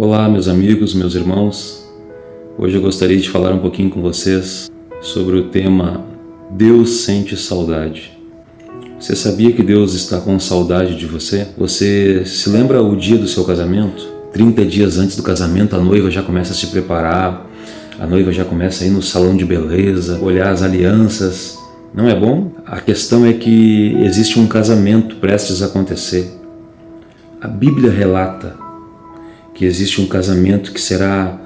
Olá, meus amigos, meus irmãos. Hoje eu gostaria de falar um pouquinho com vocês sobre o tema Deus sente saudade. Você sabia que Deus está com saudade de você? Você se lembra o dia do seu casamento? 30 dias antes do casamento, a noiva já começa a se preparar, a noiva já começa a ir no salão de beleza, olhar as alianças. Não é bom? A questão é que existe um casamento prestes a acontecer. A Bíblia relata que existe um casamento que será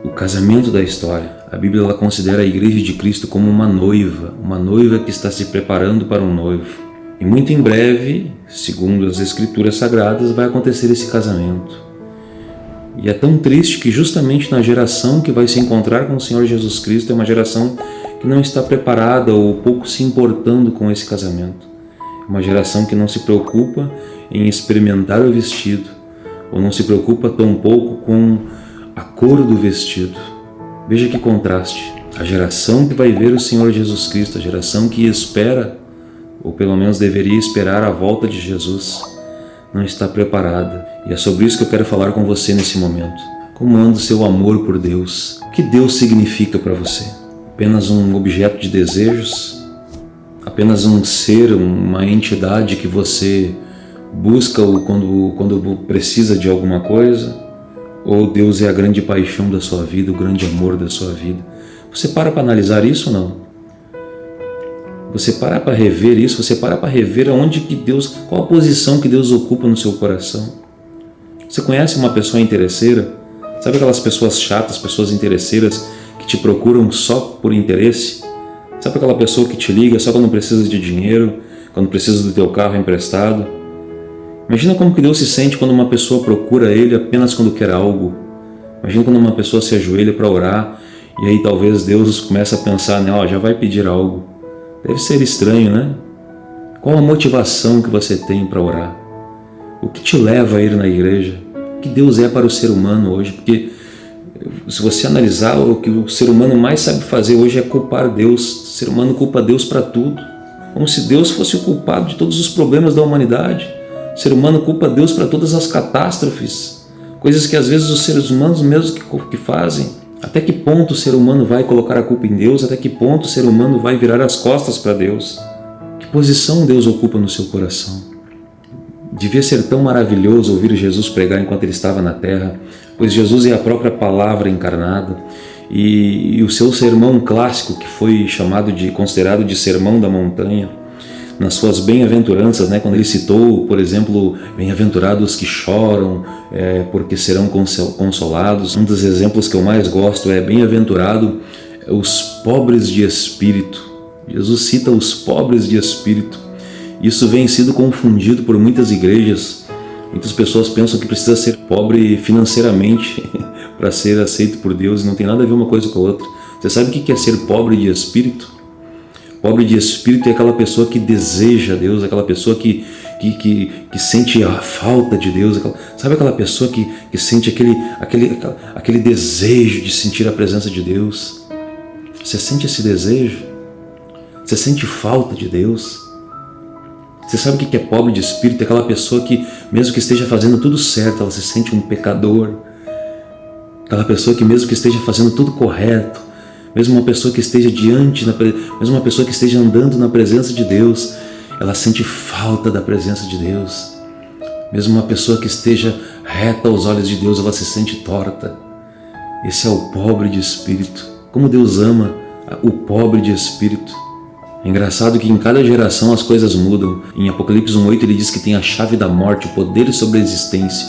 o casamento da história. A Bíblia ela considera a Igreja de Cristo como uma noiva que está se preparando para um noivo. E muito em breve, segundo as Escrituras Sagradas, vai acontecer esse casamento. E é tão triste que justamente na geração que vai se encontrar com o Senhor Jesus Cristo é uma geração que não está preparada ou pouco se importando com esse casamento. É uma geração que não se preocupa em experimentar o vestido, ou não se preocupa tão pouco com a cor do vestido. Veja que contraste. A geração que vai ver o Senhor Jesus Cristo, a geração que espera, ou pelo menos deveria esperar a volta de Jesus, não está preparada. E é sobre isso que eu quero falar com você nesse momento. Como anda o seu amor por Deus? O que Deus significa para você? Apenas um objeto de desejos? Apenas um ser, uma entidade que você busca quando precisa de alguma coisa? Ou Deus é a grande paixão da sua vida, o grande amor da sua vida? Você para analisar isso ou não? Você para rever isso? Você para rever aonde que Deus, qual a posição que Deus ocupa no seu coração? Você conhece uma pessoa interesseira? Sabe aquelas pessoas chatas, pessoas interesseiras que te procuram só por interesse? Sabe aquela pessoa que te liga só quando precisa de dinheiro, quando precisa do teu carro emprestado? Imagina como que Deus se sente quando uma pessoa procura Ele apenas quando quer algo. Imagina quando uma pessoa se ajoelha para orar e aí talvez Deus comece a pensar, né, já vai pedir algo. Deve ser estranho, né? Qual a motivação que você tem para orar? O que te leva a ir na igreja? O que Deus é para o ser humano hoje? Porque se você analisar, o que o ser humano mais sabe fazer hoje é culpar Deus. O ser humano culpa Deus para tudo. Como se Deus fosse o culpado de todos os problemas da humanidade. O ser humano culpa Deus para todas as catástrofes, coisas que às vezes os seres humanos mesmos que fazem. Até que ponto o ser humano vai colocar a culpa em Deus? Até que ponto o ser humano vai virar as costas para Deus? Que posição Deus ocupa no seu coração? Devia ser tão maravilhoso ouvir Jesus pregar enquanto Ele estava na terra, pois Jesus é a própria palavra encarnada, e o seu sermão clássico, que foi considerado de sermão da montanha, nas suas bem-aventuranças, né? Quando ele citou, por exemplo, bem-aventurados que choram, porque serão consolados. Um dos exemplos que eu mais gosto é bem-aventurado os pobres de espírito. Jesus cita os pobres de espírito. Isso vem sido confundido por muitas igrejas. Muitas pessoas pensam que precisa ser pobre financeiramente para ser aceito por Deus, e não tem nada a ver uma coisa com a outra. Você sabe o que é ser pobre de espírito? Pobre de espírito é aquela pessoa que deseja Deus, aquela pessoa que sente a falta de Deus, sabe aquela pessoa que sente aquele desejo de sentir a presença de Deus? Você sente esse desejo? Você sente falta de Deus? Você sabe o que é pobre de espírito? É aquela pessoa que, mesmo que esteja fazendo tudo certo, ela se sente um pecador. Aquela pessoa que, mesmo que esteja fazendo tudo correto, mesmo uma pessoa que esteja mesmo uma pessoa que esteja andando na presença de Deus, ela sente falta da presença de Deus. Mesmo uma pessoa que esteja reta aos olhos de Deus, ela se sente torta. Esse é o pobre de espírito. Como Deus ama o pobre de espírito. É engraçado que em cada geração as coisas mudam. Em Apocalipse 1:8 ele diz que tem a chave da morte, o poder sobre a existência.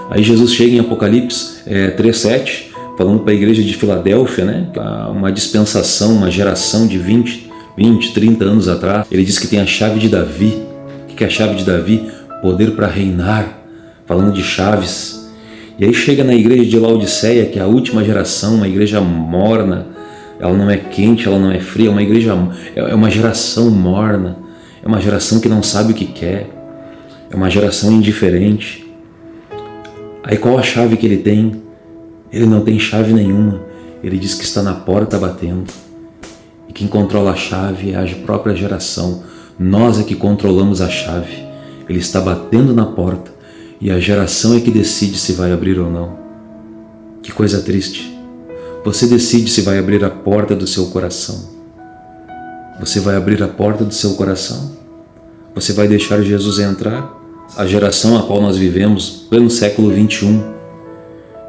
Aí Jesus chega em Apocalipse 3:7, falando para a igreja de Filadélfia, né? Uma dispensação, uma geração de 20, 30 anos atrás. Ele diz que tem a chave de Davi. O que é a chave de Davi? Poder para reinar, falando de chaves. E aí chega na igreja de Laodiceia, que é a última geração, uma igreja morna. Ela não é quente, ela não é fria, é uma geração morna. É uma geração que não sabe o que quer. É uma geração indiferente. Aí qual a chave que ele tem? Ele não tem chave nenhuma. Ele diz que está na porta batendo. E quem controla a chave é a própria geração. Nós é que controlamos a chave. Ele está batendo na porta e a geração é que decide se vai abrir ou não. Que coisa triste. Você decide se vai abrir a porta do seu coração. Você vai abrir a porta do seu coração? Você vai deixar Jesus entrar? A geração a qual nós vivemos, pleno século 21,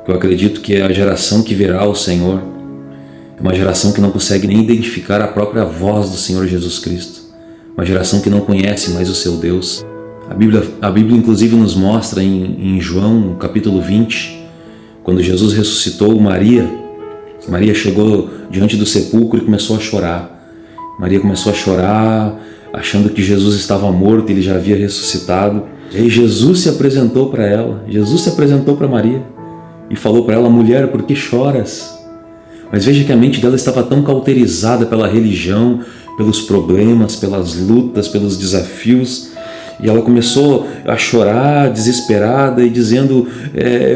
que eu acredito que é a geração que verá o Senhor, é uma geração que não consegue nem identificar a própria voz do Senhor Jesus Cristo, uma geração que não conhece mais o seu Deus. A Bíblia inclusive nos mostra em João, capítulo 20, quando Jesus ressuscitou Maria chegou diante do sepulcro e começou a chorar. Maria começou a chorar, achando que Jesus estava morto, ele já havia ressuscitado. E aí Jesus se apresentou para ela, Jesus se apresentou para Maria e falou para ela: mulher, por que choras? Mas veja que a mente dela estava tão cauterizada pela religião, pelos problemas, pelas lutas, pelos desafios, e ela começou a chorar desesperada e dizendo: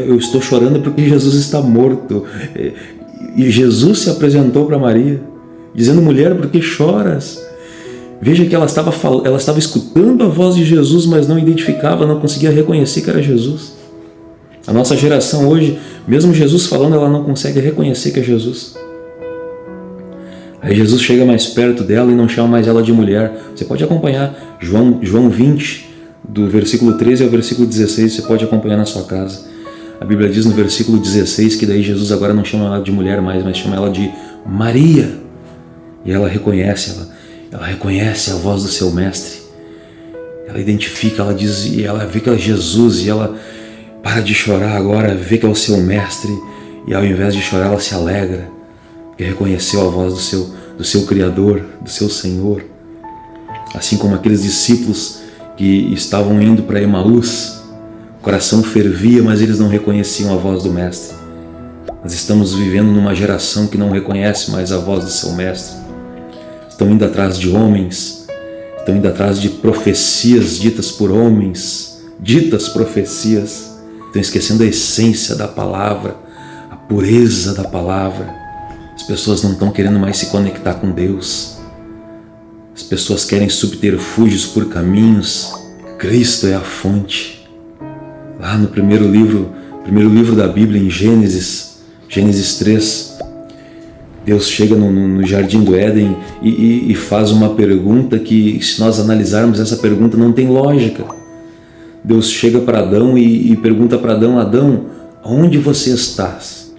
eu estou chorando porque Jesus está morto. E Jesus se apresentou para Maria, dizendo: mulher, por que choras? Veja que ela estava escutando a voz de Jesus, mas não identificava, não conseguia reconhecer que era Jesus. A nossa geração hoje, mesmo Jesus falando, ela não consegue reconhecer que é Jesus. Aí Jesus chega mais perto dela e não chama mais ela de mulher. Você pode acompanhar João 20, do versículo 13 ao versículo 16, você pode acompanhar na sua casa. A Bíblia diz no versículo 16 que daí Jesus agora não chama ela de mulher mais, mas chama ela de Maria. E ela reconhece, ela reconhece a voz do seu mestre. Ela identifica, ela diz, e ela vê que é Jesus, e ela para de chorar agora, vê que é o seu mestre, e ao invés de chorar ela se alegra, porque reconheceu a voz do seu Criador, do seu Senhor. Assim como aqueles discípulos que estavam indo para Emaús, o coração fervia, mas eles não reconheciam a voz do mestre. Nós estamos vivendo numa geração que não reconhece mais a voz do seu mestre. Estão indo atrás de homens, estão indo atrás de profecias ditas por homens, ditas profecias, estão esquecendo a essência da palavra, a pureza da palavra. As pessoas não estão querendo mais se conectar com Deus. As pessoas querem subterfúgios por caminhos. Cristo é a fonte. Lá no primeiro livro da Bíblia, em Gênesis 3, Deus chega no Jardim do Éden e faz uma pergunta que, se nós analisarmos essa pergunta, não tem lógica. Deus chega para Adão e pergunta para Adão: Adão, onde você estás?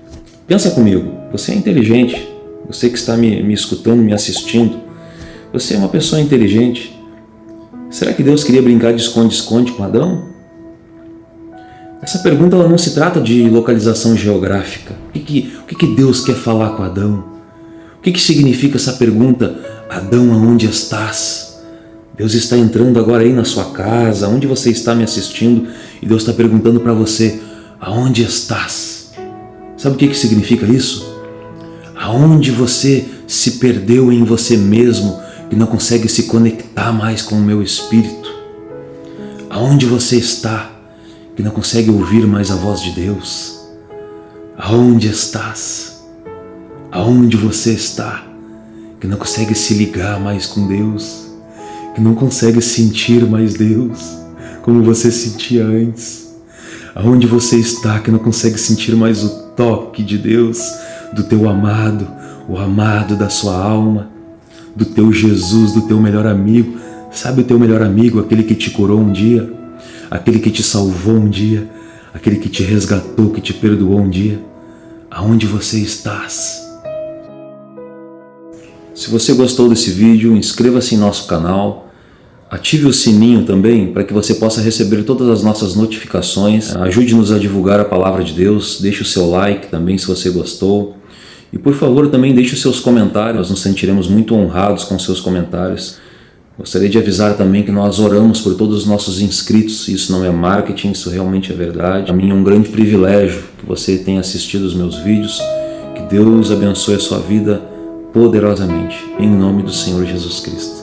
Pensa comigo, você é inteligente, você que está me escutando, me assistindo, você é uma pessoa inteligente. Será que Deus queria brincar de esconde-esconde com Adão? Essa pergunta ela não se trata de localização geográfica. O que Deus quer falar com Adão? O que significa essa pergunta: Adão, aonde estás? Deus está entrando agora aí na sua casa, onde você está me assistindo, e Deus está perguntando para você: aonde estás? Sabe o que significa isso? Aonde você se perdeu em você mesmo e não consegue se conectar mais com o meu Espírito? Aonde você está que não consegue ouvir mais a voz de Deus? Aonde estás? Aonde você está que não consegue se ligar mais com Deus? Que não consegue sentir mais Deus como você sentia antes? Aonde você está que não consegue sentir mais o toque de Deus, do teu amado, o amado da sua alma, do teu Jesus, do teu melhor amigo? Sabe o teu melhor amigo, aquele que te curou um dia, aquele que te salvou um dia, aquele que te resgatou, que te perdoou um dia? Aonde você estás? Se você gostou desse vídeo, inscreva-se em nosso canal, ative o sininho também para que você possa receber todas as nossas notificações. Ajude-nos a divulgar a palavra de Deus, deixe o seu like também se você gostou. E por favor também deixe os seus comentários, nós nos sentiremos muito honrados com seus comentários. Gostaria de avisar também que nós oramos por todos os nossos inscritos. Isso não é marketing, isso realmente é verdade. Para mim é um grande privilégio que você tenha assistido os meus vídeos. Que Deus abençoe a sua vida poderosamente, em nome do Senhor Jesus Cristo.